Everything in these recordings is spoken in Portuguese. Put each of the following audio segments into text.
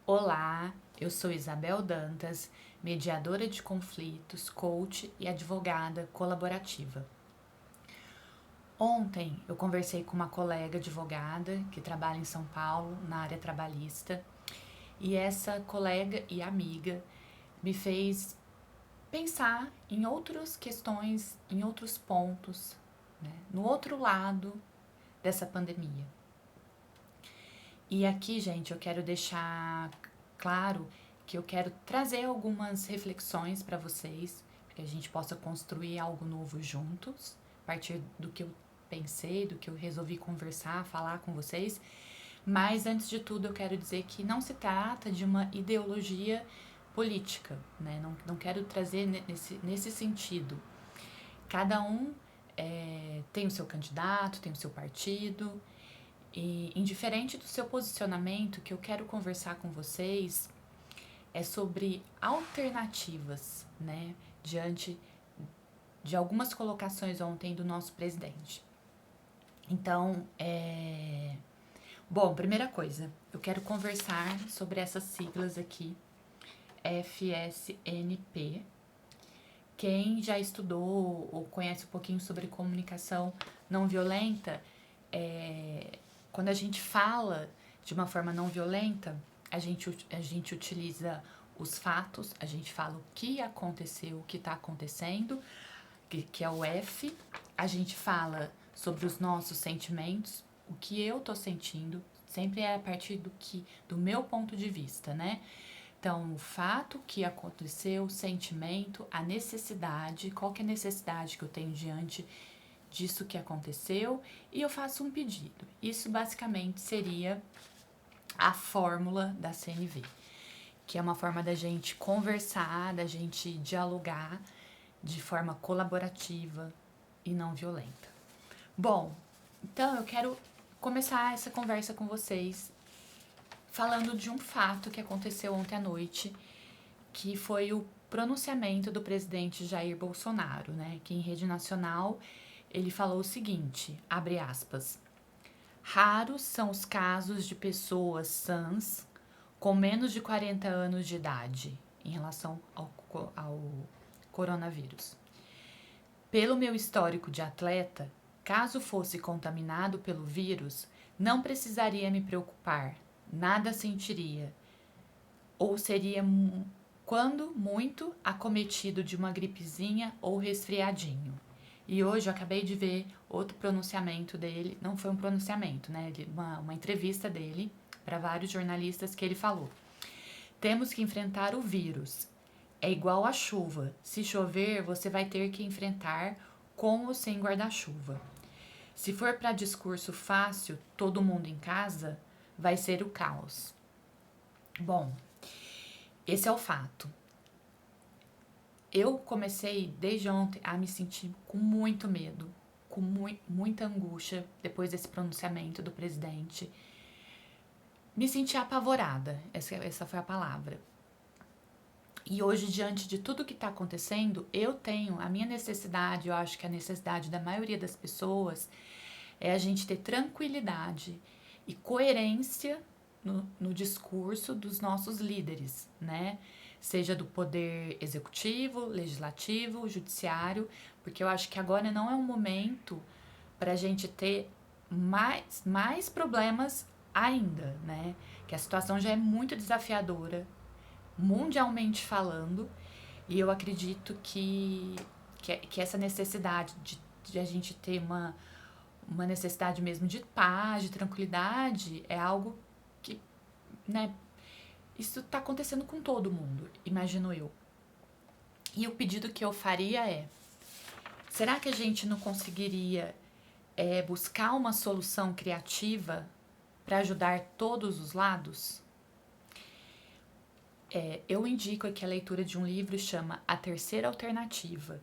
Olá, eu sou Isabel Dantas, mediadora de conflitos, coach e advogada colaborativa. Ontem eu conversei com uma colega advogada que trabalha em São Paulo, na área trabalhista, e essa colega e amiga me fez pensar em outras questões, em outros pontos, né, no outro lado dessa pandemia. E aqui, gente, eu quero deixar claro que eu quero trazer algumas reflexões para vocês, para que a gente possa construir algo novo juntos, a partir do que eu pensei, do que eu resolvi conversar, falar com vocês. Mas antes de tudo, eu quero dizer que não se trata de uma ideologia política, né? Não quero trazer nesse sentido. Cada um tem o seu candidato, tem o seu partido, e indiferente do seu posicionamento, o que eu quero conversar com vocês é sobre alternativas, né, diante de algumas colocações ontem do nosso presidente. Então, bom, primeira coisa, eu quero conversar sobre essas siglas aqui, FSNP. Quem já estudou ou conhece um pouquinho sobre comunicação não violenta, quando a gente fala de uma forma não violenta, a gente utiliza os fatos, a gente fala o que aconteceu, o que está acontecendo, que é o F. A gente fala sobre os nossos sentimentos, o que eu tô sentindo, sempre é a partir do meu ponto de vista, né? Então, o fato que aconteceu, o sentimento, a necessidade, qual que é a necessidade que eu tenho diante disso que aconteceu, e eu faço um pedido. Isso basicamente seria a fórmula da CNV, que é uma forma da gente conversar, da gente dialogar de forma colaborativa e não violenta. Bom, então eu quero começar essa conversa com vocês falando de um fato que aconteceu ontem à noite, que foi o pronunciamento do presidente Jair Bolsonaro, né? Que em rede nacional ele falou o seguinte, abre aspas, raros são os casos de pessoas sãs com menos de 40 anos de idade em relação ao coronavírus. Pelo meu histórico de atleta, caso fosse contaminado pelo vírus, não precisaria me preocupar, nada sentiria, ou seria, quando muito, acometido de uma gripezinha ou resfriadinho. E hoje eu acabei de ver outro pronunciamento dele, não foi um pronunciamento, né? Uma entrevista dele para vários jornalistas que ele falou. Temos que enfrentar o vírus. É igual a chuva. Se chover, você vai ter que enfrentar com ou sem guarda-chuva. Se for para discurso fácil, todo mundo em casa, vai ser o caos. Bom, esse é o fato. Eu comecei desde ontem a me sentir com muito medo, com muita angústia depois desse pronunciamento do presidente. Me senti apavorada, essa foi a palavra. E hoje, diante de tudo que está acontecendo, eu tenho a minha necessidade, eu acho que a necessidade da maioria das pessoas é a gente ter tranquilidade e coerência no discurso dos nossos líderes, né? Seja do poder executivo, legislativo, judiciário, porque eu acho que agora não é um momento para a gente ter mais problemas ainda, né? Que a situação já é muito desafiadora, mundialmente falando, e eu acredito que essa necessidade de a gente ter uma necessidade mesmo de paz, de tranquilidade, é algo que, né, isso tá acontecendo com todo mundo, imagino eu. E o pedido que eu faria é, será que a gente não conseguiria buscar uma solução criativa para ajudar todos os lados? Eu indico aqui a leitura de um livro que chama A Terceira Alternativa,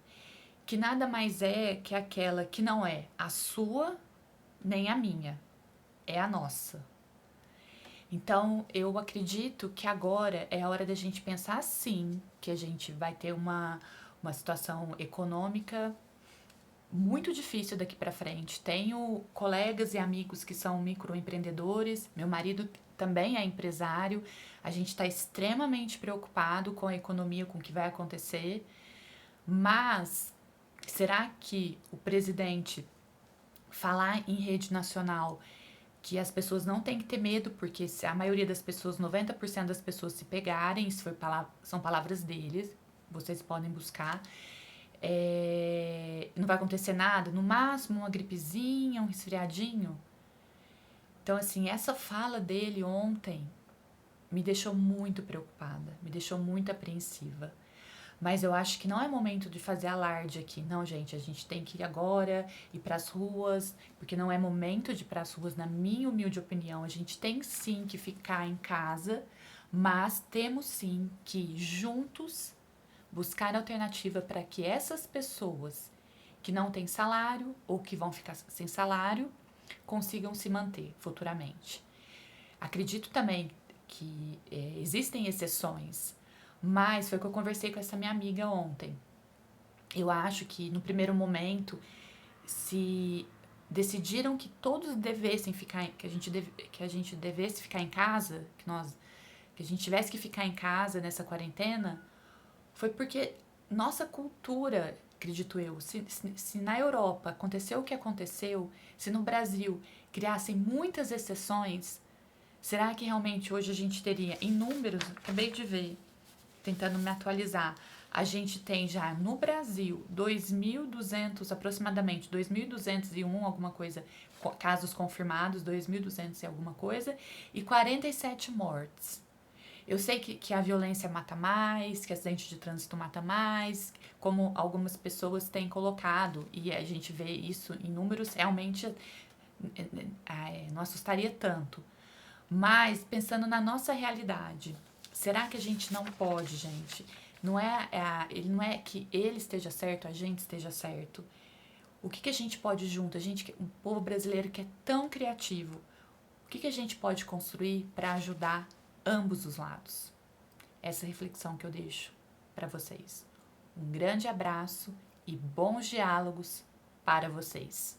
que nada mais é que aquela que não é a sua nem a minha, é a nossa. Então, eu acredito que agora é a hora da gente pensar sim, que a gente vai ter uma situação econômica muito difícil daqui para frente. Tenho colegas e amigos que são microempreendedores, meu marido também é empresário. A gente está extremamente preocupado com a economia, com o que vai acontecer. Mas será que o presidente falar em rede nacional que as pessoas não têm que ter medo, porque se a maioria das pessoas, 90% das pessoas se pegarem, isso são palavras deles, vocês podem buscar, não vai acontecer nada, no máximo uma gripezinha, um resfriadinho. Então, assim, essa fala dele ontem me deixou muito preocupada, me deixou muito apreensiva. Mas eu acho que não é momento de fazer alarde aqui. Não, gente, a gente tem que ir agora, ir pras ruas, porque não é momento de ir pras ruas, na minha humilde opinião. A gente tem sim que ficar em casa, mas temos sim que juntos buscar alternativa para que essas pessoas que não têm salário ou que vão ficar sem salário consigam se manter futuramente. Acredito também que existem exceções, mas foi o que eu conversei com essa minha amiga ontem. Eu acho que no primeiro momento, se decidiram que todos devessem ficar, que a gente devesse ficar em casa, que a gente tivesse que ficar em casa nessa quarentena, foi porque nossa cultura, acredito eu, se na Europa aconteceu o que aconteceu, se no Brasil criassem muitas exceções, será que realmente hoje a gente teria, em números, acabei de ver, tentando me atualizar, a gente tem já no Brasil 2.200, aproximadamente 2.201 alguma coisa, casos confirmados, 2.200 e alguma coisa, e 47 mortes. Eu sei que a violência mata mais, que acidente de trânsito mata mais, como algumas pessoas têm colocado, e a gente vê isso em números, realmente não assustaria tanto. Mas, pensando na nossa realidade, será que a gente não pode, gente? Não é que ele esteja certo, a gente esteja certo. O que a gente pode junto? Um povo brasileiro que é tão criativo, o que a gente pode construir para ajudar ambos os lados? Essa reflexão que eu deixo para vocês. Um grande abraço e bons diálogos para vocês.